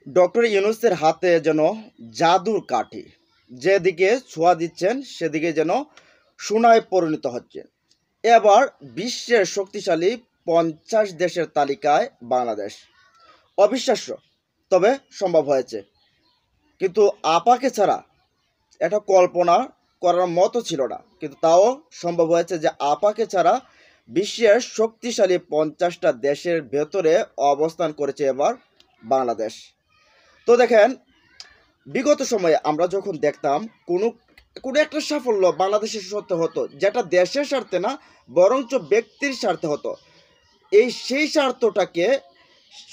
Doctor ইউনূসের হাতে যেন জাদুর কাঠি, যেদিকে ছোঁয়া দিচ্ছেন সেদিকে যেন সোনায় পরিণত হচ্ছে। এবার বিশ্বের শক্তিশালী 50 দেশের তালিকায় বাংলাদেশ। অবিশ্বাস্য, তবে সম্ভব হয়েছে। কিন্তু আপাকে ছাড়া এটা কল্পনা করার মতো ছিল না, কিন্তু তাও সম্ভব হয়েছে যে আপাকে ছাড়া বিশ্বের শক্তিশালী 50টা দেশের ভেতরে অবস্থান করেছে এবার বাংলাদেশ। তো দেখেন, বিগত সময়ে আমরা যখন দেখতাম কোনো কোনো একটা সাফল্য বাংলাদেশের স্বার্থে হতো, যেটা দেশের স্বার্থে না বরঞ্চ ব্যক্তির স্বার্থে হতো, সেই স্বার্থটাকে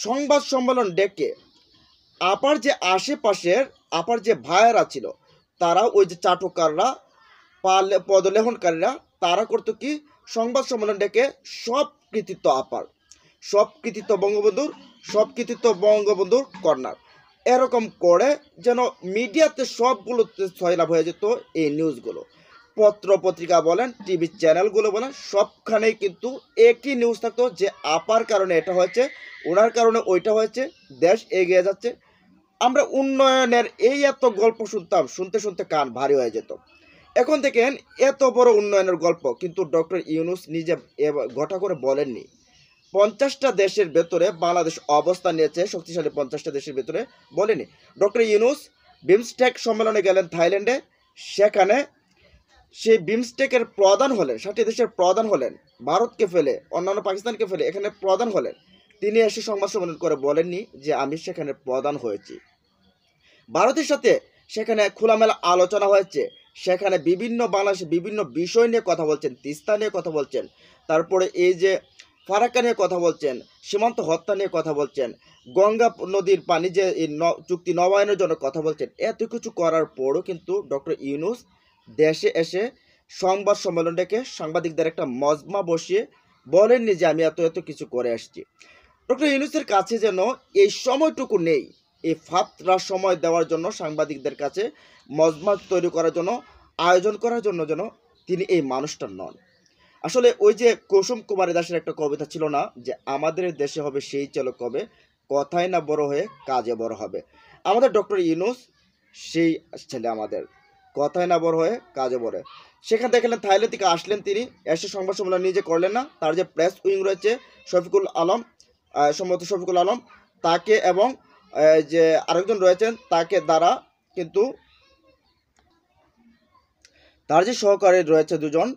সংবাদ সম্মেলন ডেকে আপার যে ভাইয়েরা ছিল, তারা ওই যে চাটুকাররা, পদলেখনকারীরা, তারা করতো কি, সংবাদ সম্মেলন ডেকে সব কৃতিত্ব আপার, সব কৃতিত্ব বঙ্গবন্ধুর কর্নার, এরকম করে যেন মিডিয়াতে সবগুলোতে ছয়লাভ হয়ে যেত। এই নিউজগুলো পত্র পত্রিকা বলেন, টিভি চ্যানেলগুলো বলেন, সবখানেই কিন্তু একই নিউজ থাকতো যে আপার কারণে এটা হয়েছে, ওনার কারণে ওইটা হয়েছে, দেশ এগিয়ে যাচ্ছে। আমরা উন্নয়নের এই এত গল্প শুনতাম, শুনতে শুনতে কান ভারী হয়ে যেত। এখন দেখেন, এত বড় উন্নয়নের গল্প কিন্তু ডক্টর ইউনূস নিজে ঘটা করে বলেননি। 50টা দেশের ভেতরে বাংলাদেশ অবস্থান নিয়েছে, শক্তিশালী 50টা দেশের ভেতরে বলেনি। ডক্টর ইউনূস বিমস্টেক সম্মেলনে গেলেন থাইল্যান্ডে, সেখানে সেই বিমস্টেকের প্রধান হলেন, 60 দেশের প্রধান হলেন, ভারতকে ফেলে, অন্যান্য পাকিস্তানকে ফেলে এখানে প্রধান হলেন। তিনি এসে সংবাদ সম্মেলন করে বলেননি যে আমি সেখানে প্রধান হয়েছি। ভারতের সাথে সেখানে খোলামেলা আলোচনা হয়েছে, সেখানে বাংলাদেশের বিভিন্ন বিষয় নিয়ে কথা বলছেন, তিস্তা নিয়ে কথা বলছেন, তারপরে এই যে ফারাক্কা নিয়ে কথা বলছেন, সীমান্ত হত্যা নিয়ে কথা বলছেন, গঙ্গা নদীর পানি যে চুক্তি নবায়নের জন্য কথা বলছেন। এত কিছু করার পরও কিন্তু ডক্টর ইউনূস দেশে এসে সংবাদ সম্মেলন ডেকে সাংবাদিকদের একটা মজমা বসিয়ে বলেননি যে আমি এত এত কিছু করে আসছি। ডক্টর ইউনূসের কাছে যেন এই সময়টুকু নেই, এই ফাত্রা সময় দেওয়ার জন্য, সাংবাদিকদের কাছে মজমা তৈরি করার জন্য, আয়োজন করার জন্য যেন তিনি এই মানুষটা নন। আসলে ওই যে কুসুম কুমারী দাসের একটা কবিতা ছিল না, যে আমাদের দেশে হবে সেই চলো কবে, কথাই না বড় হয়ে কাজে বড় হবে। আমাদের ডক্টর ইউনূস সেই ছেলে, আমাদের কথাই না বড় হয়ে কাজে বড়। সেখান থেকে থাইল্যান্ড থেকে আসলেন, তিনি এসে সংবাদ সম্মেলন নিজে করলেন না, তার যে প্রেস উইং রয়েছে শফিকুল আলম, সম্ভবত শফিকুল আলম, তাকে এবং যে আরেকজন রয়েছেন তাকে দ্বারা কিন্তু, তার যে সহকারী রয়েছে দুজন,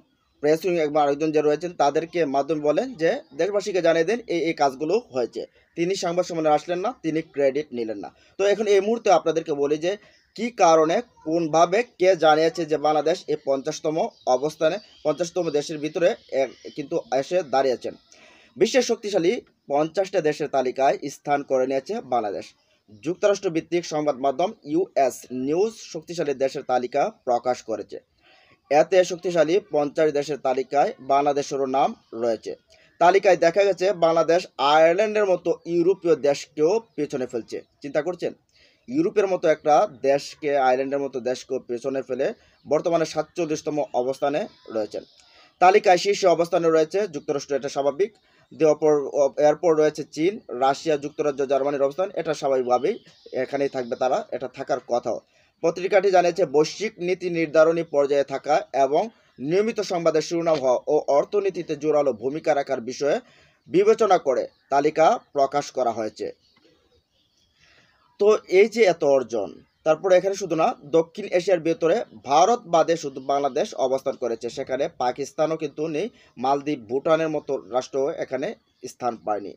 প্রেস উইং এবং আরেকজন যে রয়েছেন, তাদেরকে মাধ্যমে বলেন যে দেশবাসীকে জানিয়ে দেন এই কাজগুলো হয়েছে। তিনি সংবাদ সম্মেলনে আসলেন না, তিনি ক্রেডিট নিলেন না। তো এখন এই মুহূর্তে আপনাদেরকে বলি যে কি কারণে, কোনভাবে, কে জানিয়েছে যে বাংলাদেশ এই 50তম অবস্থানে, 50তম দেশের ভিতরে কিন্তু এসে দাঁড়িয়েছেন। বিশ্বের শক্তিশালী 50টা দেশের তালিকায় স্থান করে নিয়েছে বাংলাদেশ। যুক্তরাষ্ট্র ভিত্তিক সংবাদ মাধ্যম ইউএস নিউজ শক্তিশালী দেশের তালিকা প্রকাশ করেছে। এতে শক্তিশালী 50 দেশের তালিকায় বাংলাদেশেরও নাম রয়েছে। তালিকায় দেখা গেছে বাংলাদেশ আয়ারল্যান্ডের মতো ইউরোপীয় দেশকেও পেছনে ফেলছে। চিন্তা করছেন, ইউরোপের মতো একটা দেশকে, আয়ারল্যান্ডের মতো দেশকেও পেছনে ফেলে বর্তমানে 47তম অবস্থানে রয়েছেন। তালিকায় শীর্ষে অবস্থানে রয়েছে যুক্তরাষ্ট্র, এটা স্বাভাবিক। এরপর রয়েছে চীন, রাশিয়া, যুক্তরাজ্য, জার্মানির অবস্থান, এটা স্বাভাবিকভাবেই এখানেই থাকবে তারা, এটা থাকার কথাও। পত্রিকাটি জানিয়েছে বৈশ্বিক নীতি নির্ধারণী পর্যায়ে থাকা এবং নিয়মিত সংবাদের শিরোনাম হওয়া ও অর্থনীতিতে জোরালো ভূমিকা রাখার বিষয়ে বিবেচনা করে তালিকা প্রকাশ করা হয়েছে। তো এই যে এত অর্জন, তারপরে এখানে শুধু না, দক্ষিণ এশিয়ার ভেতরে ভারত বাদে শুধু বাংলাদেশ অবস্থান করেছে, সেখানে পাকিস্তানও কিন্তু নেই, মালদ্বীপ, ভুটানের মতো রাষ্ট্র এখানে স্থান পায়নি।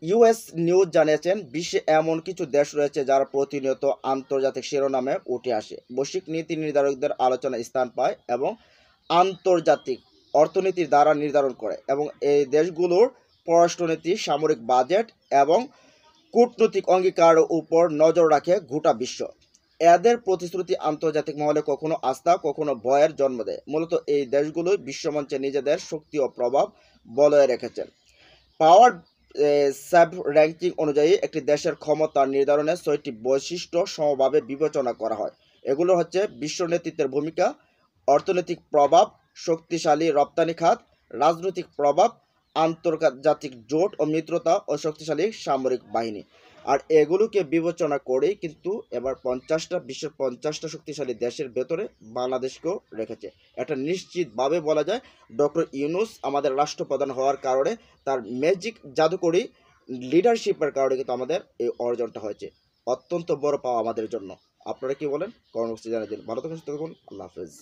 ইউএস নিউজ জানিয়েছেন বিশ্বে এমন কিছু দেশ রয়েছে যারা প্রতিনিয়ত আন্তর্জাতিক শিরোনামে উঠে আসে, বৈশ্বিক নীতি নির্ধারকদের আলোচনায় স্থান পায় এবং আন্তর্জাতিক অর্থনীতির দ্বারা নির্ধারণ করে, এবং এই দেশগুলোর পররাষ্ট্রনীতি, সামরিক বাজেট এবং কূটনৈতিক অঙ্গীকারের উপর নজর রাখে গোটা বিশ্ব। এদের প্রতিশ্রুতি আন্তর্জাতিক মহলে কখনো আস্থা, কখনো ভয়ের জন্ম দেয়। মূলত এই দেশগুলোই বিশ্বমঞ্চে নিজেদের শক্তি ও প্রভাব বলয়ে রেখেছেন। পাওয়ার স্যাব র্যাঙ্কিং অনুযায়ী একটি দেশের ক্ষমতা নির্ধারণে 6টি বৈশিষ্ট্য সমভাবে বিবেচনা করা হয়। এগুলো হচ্ছে বিশ্ব নেতৃত্বের ভূমিকা, অর্থনৈতিক প্রভাব, শক্তিশালী রপ্তানি খাত, রাজনৈতিক প্রভাব, আন্তর্জাতিক জোট ও মিত্রতা ও শক্তিশালী সামরিক বাহিনী। আর এগুলোকে বিবেচনা করেই কিন্তু এবার 50টা বিশ্বের 50টা শক্তিশালী দেশের ভেতরে বাংলাদেশকেও রেখেছে। এটা নিশ্চিতভাবে বলা যায় ডক্টর ইউনূস আমাদের রাষ্ট্রপ্রধান হওয়ার কারণে, তার ম্যাজিক জাদুকরি লিডারশিপের কারণে কিন্তু আমাদের এই অর্জনটা হয়েছে। অত্যন্ত বড় পাওয়া আমাদের জন্য। আপনারা কি বলেন? কমেন্ট বক্সে জানিয়ে দিন। ভালো থাকুন, সুস্থ থাকুন। আল্লাহ হাফেজ।